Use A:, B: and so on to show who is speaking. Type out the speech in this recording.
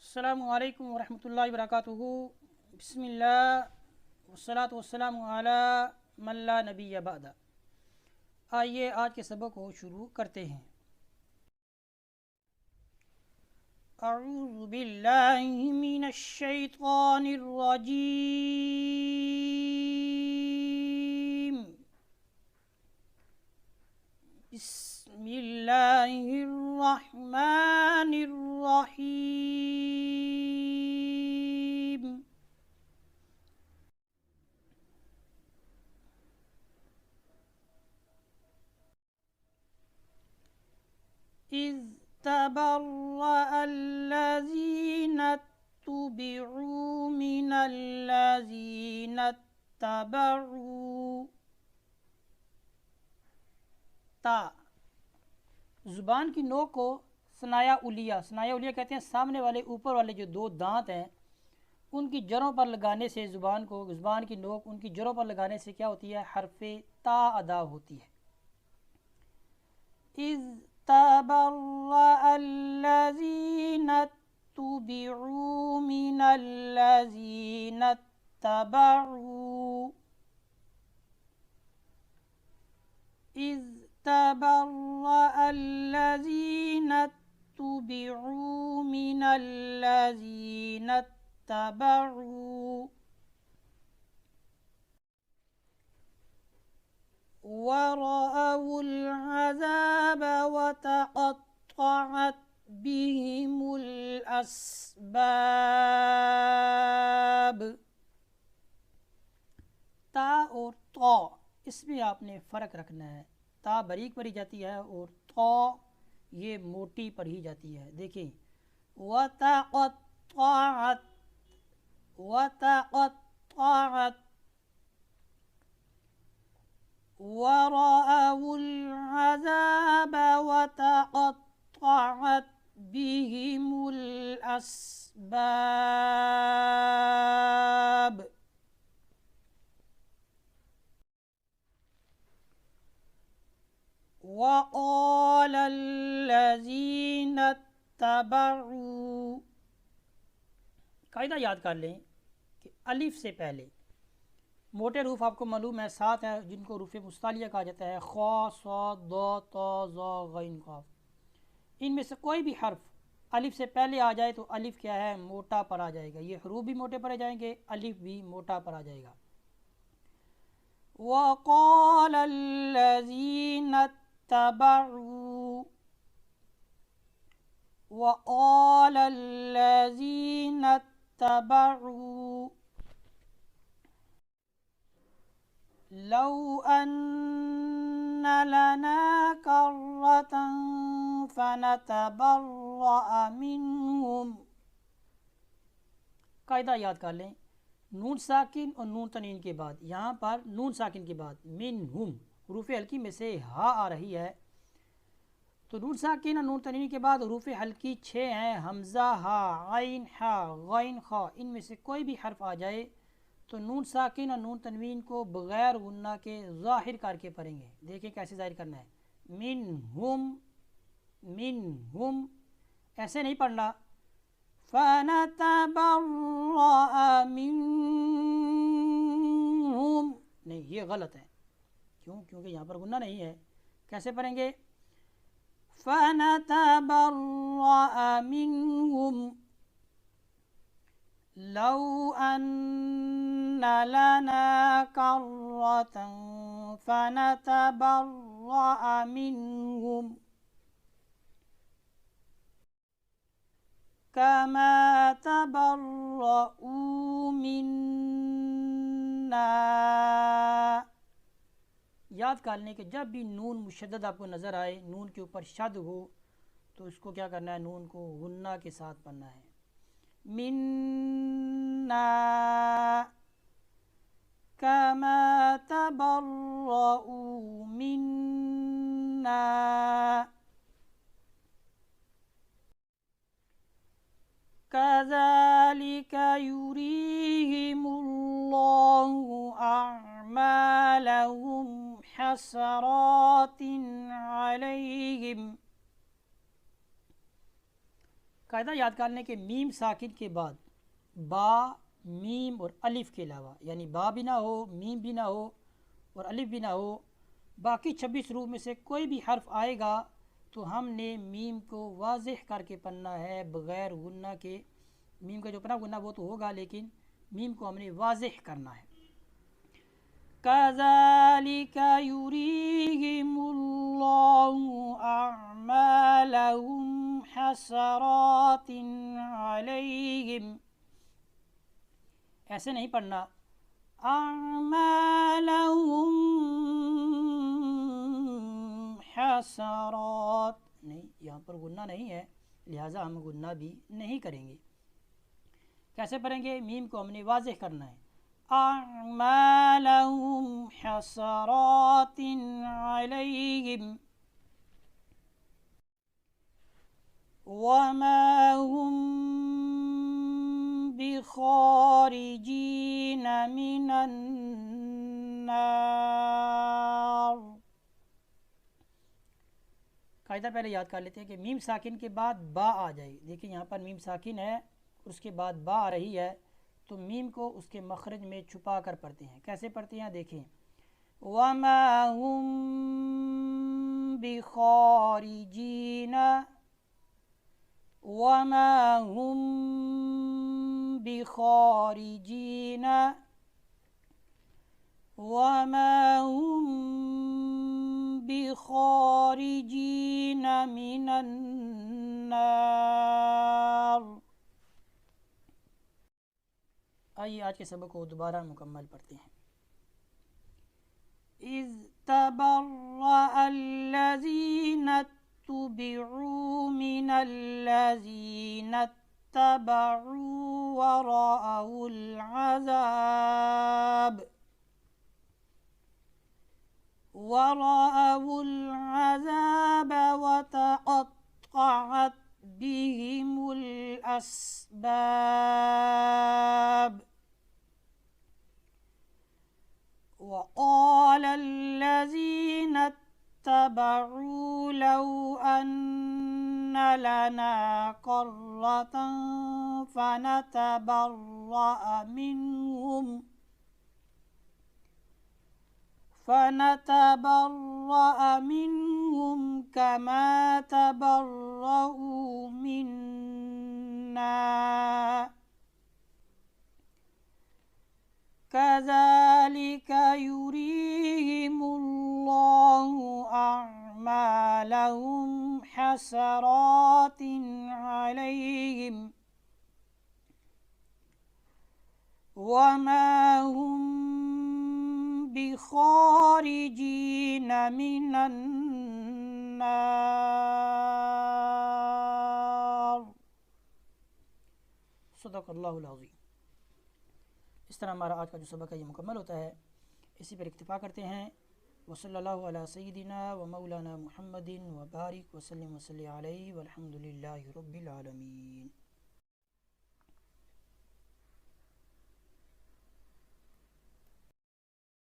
A: السلام علیکم ورحمۃ اللہ وبرکاتہ۔ بسم اللہ والصلاۃ والسلام علی من لا نبی بعد۔ آئیے آج کے سبق کو شروع کرتے ہیں۔ اعوذ باللہ من الشیطان الرجیم، بسم اللہ الرحمن الرحیم۔ اذ تبرأ الذین اتبعوا من الذین اتبعوا۔ تا زبان کی نوک کو ثنایا الیہ کہتے ہیں سامنے والے اوپر والے جو دو دانت ہیں ان کی جڑوں پر لگانے سے زبان کی نوک ان کی جڑوں پر لگانے سے کیا ہوتی ہے؟ حرف تا ادا ہوتی ہے۔ اذ تبرأ الذین اتبعوا من الذین اتبعوا۔ اذ تبرأ الذین اتبعوا من الذین اتبعوا ورأوا العذاب وتقطعت بهم الاسباب۔ تا اور طا اس میں آپ نے فرق رکھنا ہے۔ تا باریک پڑھی جاتی ہے اور طا یہ موٹی پڑھی جاتی ہے۔ دیکھیں وتقطعت ورأوا العذاب وتقطعت بهم الاسباب۔ وقال الذین اتبعوا۔ قاعدہ یاد کر لیں کہ الف سے پہلے موٹے حروف آپ کو معلوم ہے 7 ہیں جن کو حروف مستعلیہ کہا جاتا ہے، خا، صاد، ضاد، طا، ظا، غین، قاف۔ ان میں سے کوئی بھی حرف الف سے پہلے آ جائے تو الف کیا ہے؟ موٹا پر آ جائے گا۔ یہ حروف بھی موٹے پڑے جائیں گے، الف بھی موٹا پر آ جائے گا۔ وقال الذین اتبعوا وقال الذین اتبعوا لو ان لنا کرۃ فنتبرأ منہم۔ قاعدہ یاد کر لیں، نون ساکن اور نون تنوین کے بعد یہاں پر نون ساکن کے بعد منہم حروف حلقی میں سے ہا آ رہی ہے، تو نون ساکن اور نون تنوین کے بعد حروف حلقی 6 ہیں، حمزہ، ہا، عین، ہا، غین، خا۔ ان میں سے کوئی بھی حرف آ جائے تو نون ساکن اور نون تنوین کو بغیر غنہ کے ظاہر کر کے پڑھیں گے۔ دیکھیں کیسے ظاہر کرنا ہے، منہم ایسے نہیں پڑھنا فَنَتَبَرَّأَ مِنْهُمْ، نہیں، یہ غلط ہے۔ کیوں؟ کیونکہ یہاں پر غنہ نہیں ہے۔ کیسے پڑھیں گے؟ فَنَتَبَرَّأَ مِنْهُمْ لَوْ أَنَّ لَنَا كَرَّةً فَنَتَبَرَّأَ مِنْهُمْ كَمَا تَبَرَّؤُوا مِنَّا۔ یاد کر لیں کہ جب بھی نون مشدد آپ کو نظر آئے، نون کے اوپر شد ہو، تو اس کو کیا کرنا ہے؟ نون کو غنہ کے ساتھ پڑھنا ہے۔ مِنَّا كَمَا تَبَرَّؤُوا مِنَّا كَذَلِكَ يُرِيهِمُ اللَّهُ أَعْمَالَهُمْ حَسَرَاتٍ عَلَيْهِمْ قاعدہ یاد کر لیں کہ میم ساکن کے بعد با، میم اور الف کے علاوہ، یعنی با بھی نہ ہو، میم بھی نہ ہو اور الف بھی نہ ہو، باقی 26 حروف میں سے کوئی بھی حرف آئے گا تو ہم نے میم کو واضح کر کے پڑھنا ہے بغیر غنہ کے۔ میم کا جو اپنا غنہ وہ تو ہوگا، لیکن میم کو ہم نے واضح کرنا ہے۔ كَذَلِكَ يُرِيهِمُ اللَّهُ أَعْمَالَهُمْ حَسَرَاتٍ عَلَيْهِمْ، ایسے نہیں پڑھنا أَعْمَالَهُمْ حَسَرَات، نہیں، یہاں پر غنہ نہیں ہے، لہٰذا ہم غنہ بھی نہیں کریں گے۔ کیسے پڑھیں گے؟ میم کو ہم نے واضح کرنا ہے، أَعْمَالَهُمْ حَسَرَاتٍ عَلَيْهِمْ وَمَا هُمْ بِخَارِجِينَ مِنَ النَّارِ۔ قاعدہ پہلے یاد کر لیتے ہیں کہ میم ساکن کے بعد با آ جائے، دیکھیں یہاں پر میم ساکن ہے اور اس کے بعد با آ رہی ہے، تو میم کو اس کے مخرج میں چھپا کر پڑھتے ہیں۔ کیسے پڑھتے ہیں دیکھیں، وَمَا هُمْ بِخَارِجِينَ، وَمَا هُمْ بِخَارِجِينَ، وَمَا هُمْ بِخَارِجِينَ مِنَ النَّارِ۔ آئیے آج کے سبق کو دوبارہ مکمل پڑھتے ہیں۔ اِذْ تَبَرَّأَ الَّذِينَ اتُّبِعُوا مِنَ الَّذِينَ اتَّبَعُوا وَرَأَوُا الْعَذَابَ وَتَقَطَّعَتْ بِهِمُ الْأَسْبَابُ۔ وَقَالَ الَّذِينَ اتَّبَعُوا لَوْ أَنَّ لَنَا كَرَّةً فَنَتَبَرَّأَ مِنْهُمْ كَمَا تَبَرَّؤُوا مِنَّا كَذَلِكَ يُرِيهِمُ اللَّهُ أَعْمَالَهُمْ حَسَرَاتٍ عَلَيْهِمْ وَمَا هُمْ بِخَارِجِينَ مِنَ النَّارِ۔ صدق اللہ العظیم۔ اس طرح ہمارا آج کا جو سبق ہے یہ مکمل ہوتا ہے، اسی پر اکتفا کرتے ہیں۔ وصلی اللہ علی سیدنا و مولانا محمد وبارک وسلم وصلی علیہ والحمد للہ رب العالمین۔